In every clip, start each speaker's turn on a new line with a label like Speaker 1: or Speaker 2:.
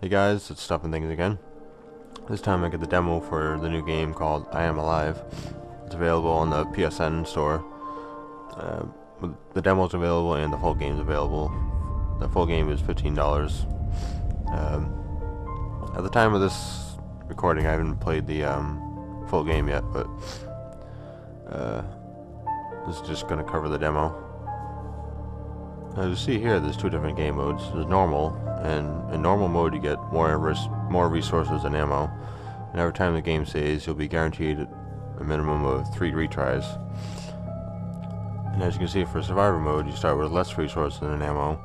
Speaker 1: Hey guys, it's StuffandThings again. This time I get the demo for the new game called I Am Alive. It's available on the PSN store. The demo is available and the full game is available. The full game is $15. At the time of this recording, I haven't played the full game yet, but this is just going to cover the demo. As you see here, there's two different game modes. There's normal, and in normal mode you get more resources and ammo. And every time the game saves, you'll be guaranteed a minimum of 3 retries. And as you can see, for survivor mode, you start with less resources and ammo.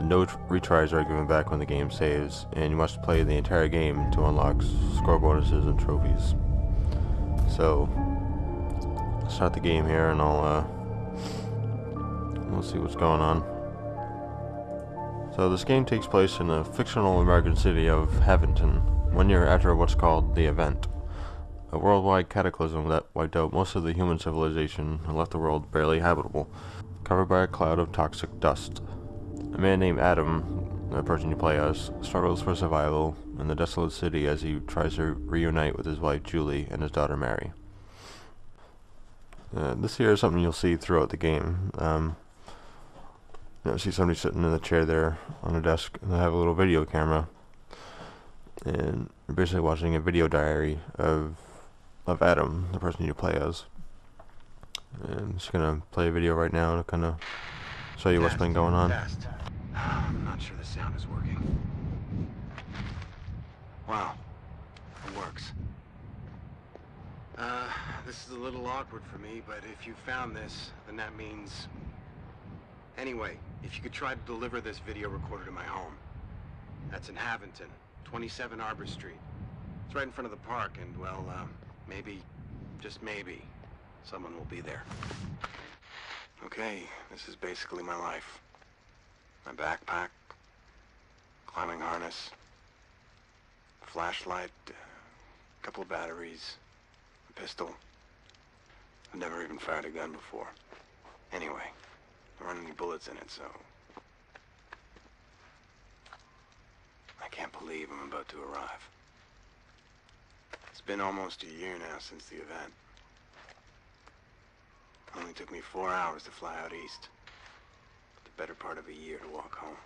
Speaker 1: No retries are given back when the game saves, and you must play the entire game to unlock score bonuses and trophies. So, let's start the game here, and we'll see what's going on. So this game takes place in the fictional American city of Haventon, 1 year after what's called the event, a worldwide cataclysm that wiped out most of the human civilization and left the world barely habitable, covered by a cloud of toxic dust. A man named Adam, the person you play as, struggles for survival in the desolate city as he tries to reunite with his wife Julie and his daughter Mary. This here is something you'll see throughout the game. See somebody sitting in the chair there on a desk, and they have a little video camera, and you're basically watching a video diary of Adam, the person you play as. And I'm just gonna play a video right now to kind of show you what's been going on.
Speaker 2: I'm not sure the sound is working. Wow, it works. This is a little awkward for me, but if you found this, then that means... Anyway, if you could try to deliver this video recorder to my home. That's in Haventon, 27 Arbor Street. It's right in front of the park, and, well, maybe, just maybe, someone will be there. Okay, this is basically my life. My backpack, climbing harness, flashlight, a couple of batteries, a pistol. I've never even fired a gun before. Anyway, there aren't any bullets in it, so... I can't believe I'm about to arrive. It's been almost a year now since the event. It only took me 4 hours to fly out east. But the better part of a year to walk home.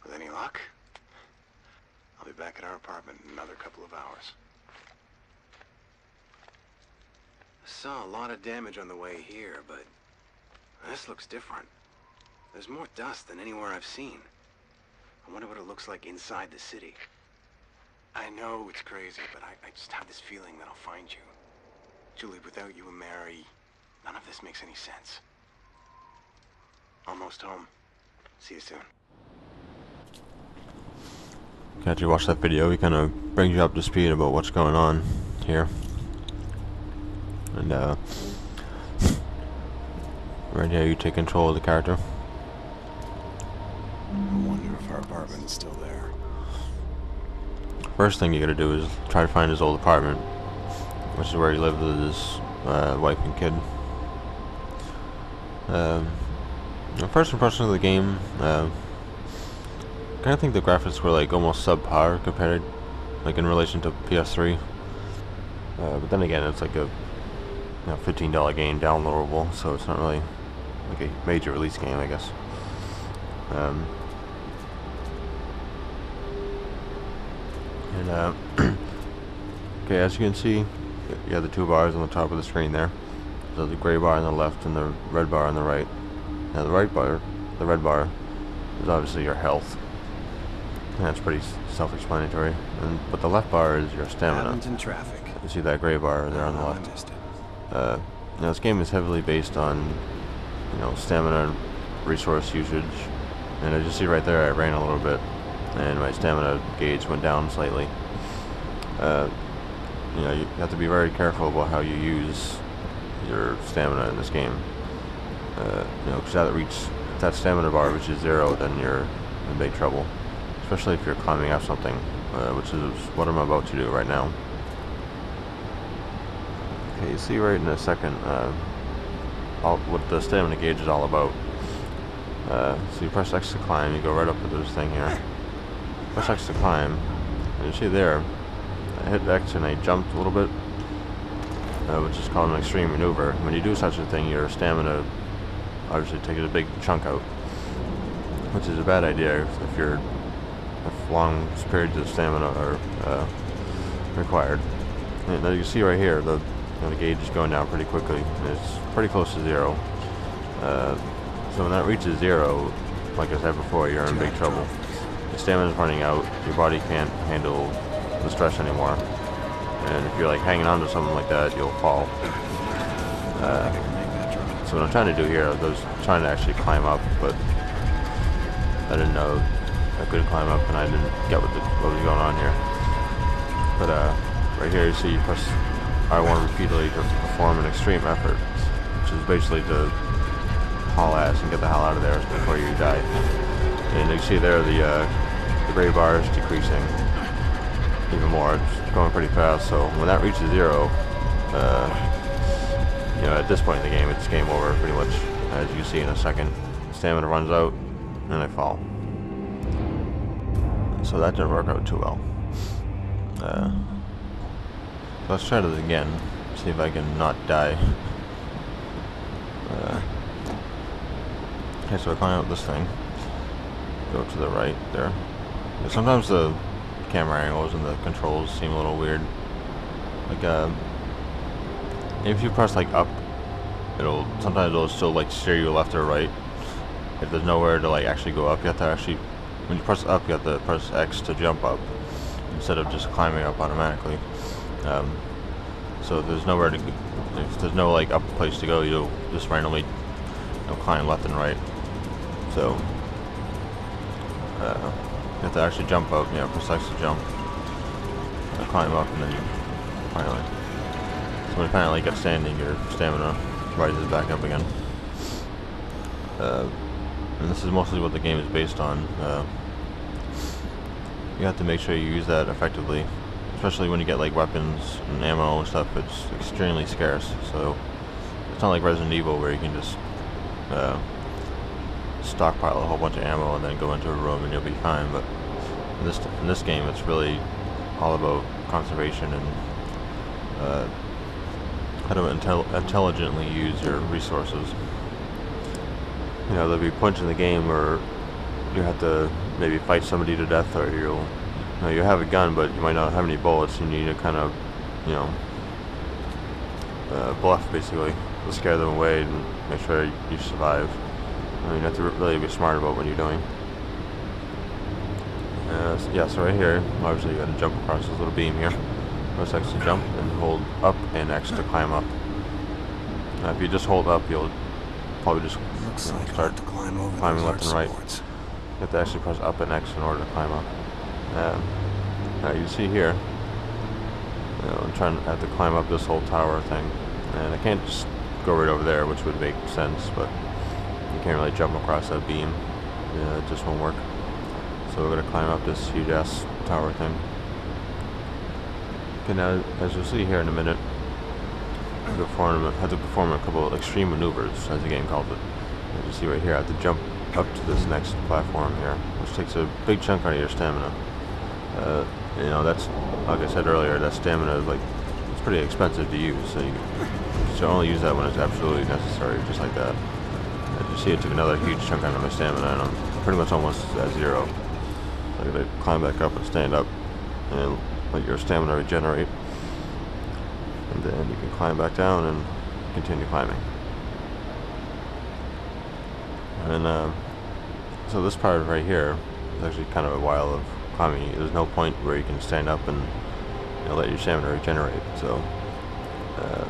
Speaker 2: With any luck, I'll be back at our apartment in another couple of hours. I saw a lot of damage on the way here, but this looks different. There's more dust than anywhere I've seen. I wonder what it looks like inside the city. I know it's crazy, but I just have this feeling that I'll find you. Julie, without you and Mary, none of this makes any sense. Almost home. See you soon.
Speaker 1: After you watch that video, he kind of brings you up to speed about what's going on here. And right here you take control of the character.
Speaker 2: I wonder if our apartment is still there.
Speaker 1: First thing you gotta do is try to find his old apartment, which is where he lived with his wife and kid. The first impression of the game, I kind of think the graphics were like almost subpar compared, like in relation to PS3. But then again, it's like a $15 game downloadable, so it's not really like a major release game, I guess. Okay, as you can see, you have the 2 bars on the top of the screen there. So the gray bar on the left and the red bar on the right. Now the red bar is obviously your health. And that's pretty self-explanatory. But the left bar is your stamina.
Speaker 2: Haventon traffic.
Speaker 1: You see that gray bar there on the left.
Speaker 2: I missed it.
Speaker 1: Now this game is heavily based on, stamina and resource usage. And as you see right there, I ran a little bit, and my stamina gauge went down slightly. You have to be very careful about how you use your stamina in this game. Because if that stamina bar reaches 0, then you're in big trouble. Especially if you're climbing up something, which is what I'm about to do right now. Okay, you see right in a second what the stamina gauge is all about. So you press X to climb, you go right up to this thing here. Press X to climb, and you see there, I hit X and I jumped a little bit, which is called an extreme maneuver. When you do such a thing, your stamina obviously takes a big chunk out, which is a bad idea if long periods of stamina are required. And as you see right here, the gauge is going down pretty quickly. It's pretty close to 0. So when that reaches 0, like I said before, you're in big trouble. Your stamina's running out, your body can't handle the stress anymore, and if you're like hanging on to something like that, you'll fall. So what I'm trying to do here, I was trying to actually climb up, but I didn't know I couldn't climb up, and I didn't get what was going on here. But right here you see you press R1 repeatedly to perform an extreme effort, which is basically to haul ass and get the hell out of there before you die. And you see there the gray bar is decreasing even more. It's going pretty fast, so when that reaches 0, you know, at this point in the game, it's game over pretty much, as you see in a second. Stamina runs out, and I fall. So that didn't work out too well. Let's try this again, see if I can not die. Okay, so I climb up this thing, go to the right there. Sometimes the camera angles and the controls seem a little weird. Like, if you press like up, sometimes it'll still like steer you left or right. If there's nowhere to like actually go up, you have to actually, when you press up, you have to press X to jump up instead of just climbing up automatically. So if there's nowhere to, if there's no like up place to go, you'll just randomly climb left and right. So you have to actually jump up, press X to jump, climb up, and then you finally. So when you finally get standing, your stamina rises back up again. And this is mostly what the game is based on. You have to make sure you use that effectively, especially when you get like weapons and ammo and stuff. It's extremely scarce, so it's not like Resident Evil where you can just stockpile a whole bunch of ammo and then go into a room and you'll be fine. But in this game, it's really all about conservation and how to intelligently use your resources. You know, there'll be points in the game where you have to maybe fight somebody to death, or you have a gun, but you might not have any bullets, and you need to kind of, bluff basically, to scare them away and make sure you survive. You have to really be smart about what you're doing. So right here, obviously you got to jump across this little beam here. Press X to jump, and hold up and X to climb up. Now if you just hold up, you'll probably just start climbing left and right. You have to actually press up and X in order to climb up. Now you see here, I'm trying to have to climb up this whole tower thing, and I can't just go right over there, which would make sense, but you can't really jump across that beam. It just won't work. So we're going to climb up this huge ass tower thing. Okay, now as you'll see here in a minute, I have to perform a couple of extreme maneuvers, as the game calls it. As you see right here, I have to jump up to this next platform here, which takes a big chunk out of your stamina. That's, like I said earlier, that stamina is like, it's pretty expensive to use, so you should only use that when it's absolutely necessary, just like that. As you see, it took another huge chunk out of my stamina, and I'm pretty much almost at 0. So I gotta climb back up and stand up, and let your stamina regenerate. And then you can climb back down and continue climbing. And so this part right here is actually kind of a while of climbing. There's no point where you can stand up and let your stamina regenerate. So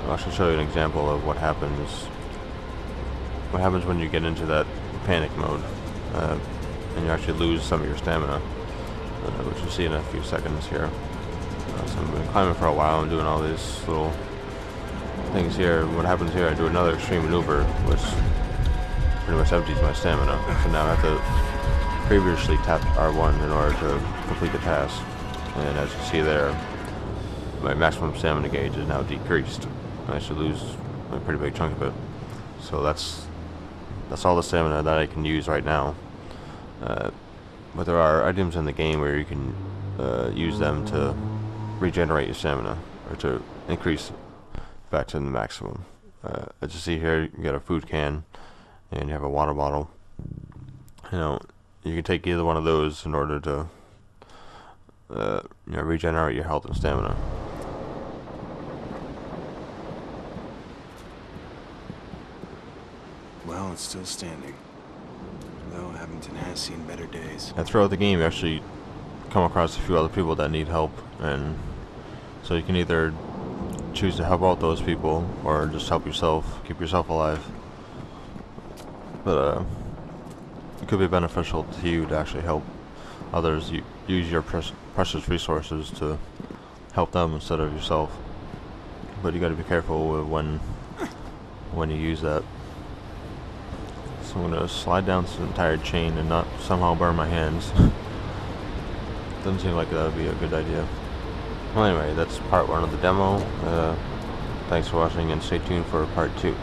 Speaker 1: I'll actually show you an example of what happens when you get into that panic mode and you actually lose some of your stamina, which you'll see in a few seconds here. So I've been climbing for a while and doing all these little things here. What happens here, I do another extreme maneuver, which pretty much empties my stamina. So now I have to previously tap R1 in order to complete the task. And as you see there, my maximum stamina gauge is now decreased. I should lose a pretty big chunk of it. So that's that's all the stamina that I can use right now. But there are items in the game where you can use them to regenerate your stamina, or to increase back to the maximum. As you see here, you got a food can, and you have a water bottle. You know, you can take either one of those in order to regenerate your health and stamina.
Speaker 2: Well, it's still standing. Though Haventon has seen better days.
Speaker 1: And throughout the game, you actually come across a few other people that need help, and so you can either choose to help out those people or just help yourself, keep yourself alive. But it could be beneficial to you to actually help others. You use your precious resources to help them instead of yourself. But you got to be careful with when you use that. So I'm gonna slide down this entire chain and not somehow burn my hands. Doesn't seem like that would be a good idea. Well, anyway, that's part 1 of the demo. Thanks for watching, and stay tuned for part 2.